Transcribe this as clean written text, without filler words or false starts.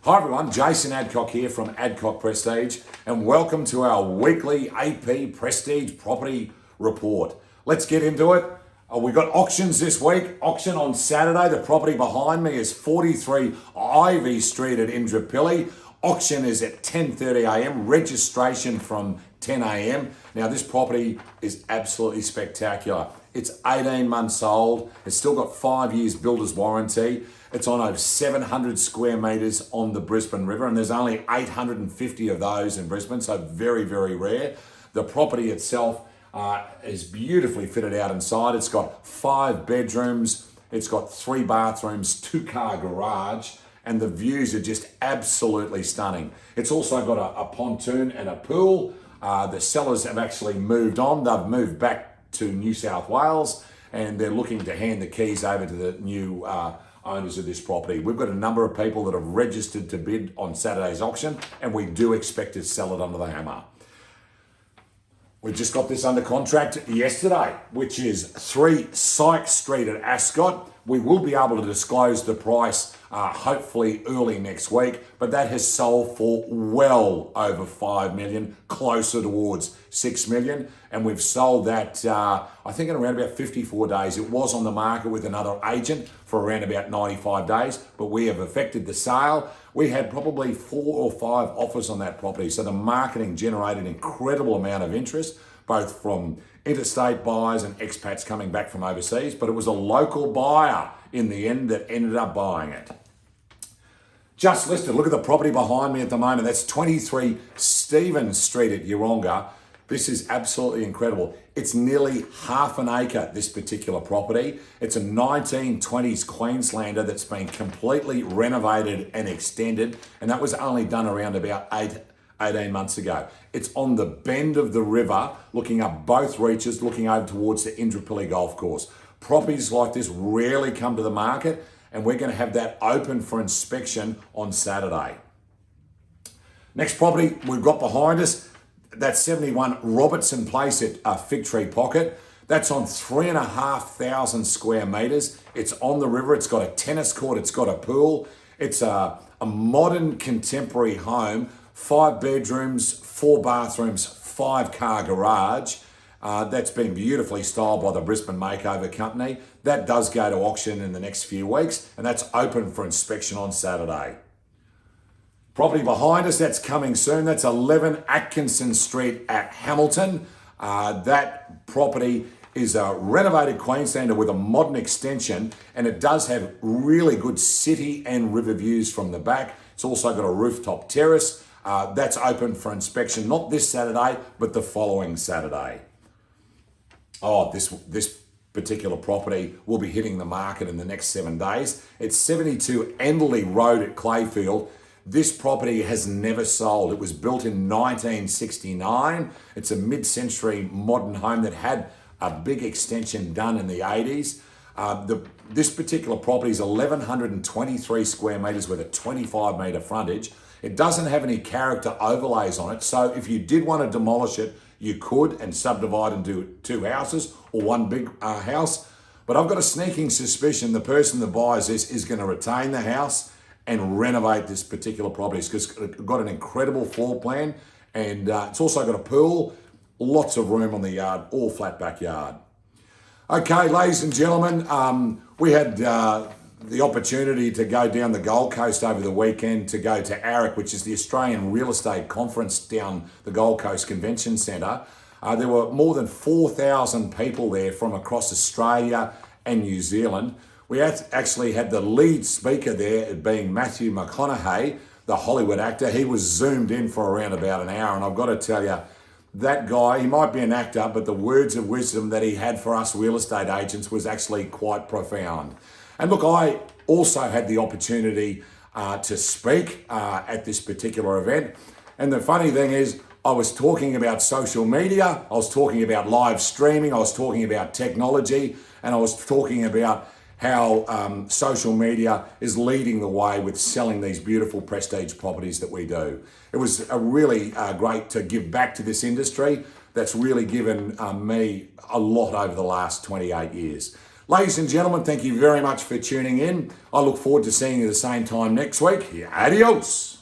Hi everyone, Jason Adcock here from Adcock Prestige, and welcome to our weekly AP Prestige Property Report. Let's get into it. We've got auctions this week. Auction on Saturday. The property behind me is 43 Ivy Street at Indooroopilly. Auction is at 10:30 a.m. Registration from 10 a.m. Now this property is absolutely spectacular. It's 18 months old. It's still got 5 years builder's warranty. It's on over 700 square metres on the Brisbane River, and there's only 850 of those in Brisbane, so very, very rare. The property itself is beautifully fitted out inside. It's got 5 bedrooms, it's got 3 bathrooms, 2-car garage, and the views are just absolutely stunning. It's also got a pontoon and a pool. The sellers have actually moved on. They've moved back to New South Wales, and they're looking to hand the keys over to the new owners of this property. We've got a number of people that have registered to bid on Saturday's auction, and we do expect to sell it under the hammer. We just got this under contract yesterday, which is 3 Sykes Street at Ascot. We will be able to disclose the price hopefully early next week, but that has sold for well over 5 million, closer towards 6 million. And we've sold that, I think in around about 54 days. It was on the market with another agent for around about 95 days, but we have effected the sale. We had probably 4 or 5 offers on that property. So the marketing generated an incredible amount of interest, both from interstate buyers and expats coming back from overseas, but it was a local buyer in the end that ended up buying it. Just listed, look at the property behind me at the moment. That's 23 Stevens Street at Yeronga. This is absolutely incredible. It's nearly half an acre, this particular property. It's a 1920s Queenslander that's been completely renovated and extended, and that was only done around about 18 months ago. It's on the bend of the river, looking up both reaches, looking over towards the Indooroopilly Golf Course. Properties like this rarely come to the market, and we're going to have that open for inspection on Saturday. Next property we've got behind us, that's 71 Robertson Place at Fig Tree Pocket. That's on 3,500 square metres. It's on the river. It's got a tennis court. It's got a pool. It's a modern contemporary home, 5 bedrooms, 4 bathrooms, 5-car garage. That's been beautifully styled by the Brisbane Makeover Company. That does go to auction in the next few weeks, and that's open for inspection on Saturday. Property behind us, that's coming soon. That's 11 Atkinson Street at Hamilton. That property is a renovated Queenslander with a modern extension, and it does have really good city and river views from the back. It's also got a rooftop terrace. That's open for inspection, not this Saturday, but the following Saturday. Oh, this particular property will be hitting the market in the next 7 days. It's 72 Enderley Road at Clayfield. This property has never sold. It was built in 1969. It's a mid-century modern home that had a big extension done in the 80s. This particular property is 1,123 square metres with a 25 metre frontage. It doesn't have any character overlays on it, so if you did want to demolish it, you could and subdivide and do 2 houses or 1 big house. But I've got a sneaking suspicion the person that buys this is going to retain the house and renovate this particular property. It's got an incredible floor plan, and it's also got a pool, lots of room on the yard, all flat backyard. Okay, ladies and gentlemen, we had the opportunity to go down the Gold Coast over the weekend to go to ARIC, which is the Australian Real Estate Conference down the Gold Coast Convention Centre. There were more than 4,000 people there from across Australia and New Zealand. We actually had the lead speaker there being Matthew McConaughey, the Hollywood actor. He was zoomed in for around about an hour, and I've got to tell you, that guy, he might be an actor, but the words of wisdom that he had for us real estate agents was actually quite profound. And look, I also had the opportunity to speak at this particular event. And the funny thing is, I was talking about social media, I was talking about live streaming, I was talking about technology, and I was talking about how social media is leading the way with selling these beautiful prestige properties that we do. It was really great to give back to this industry that's really given me a lot over the last 28 years. Ladies and gentlemen, thank you very much for tuning in. I look forward to seeing you the same time next week. Adios.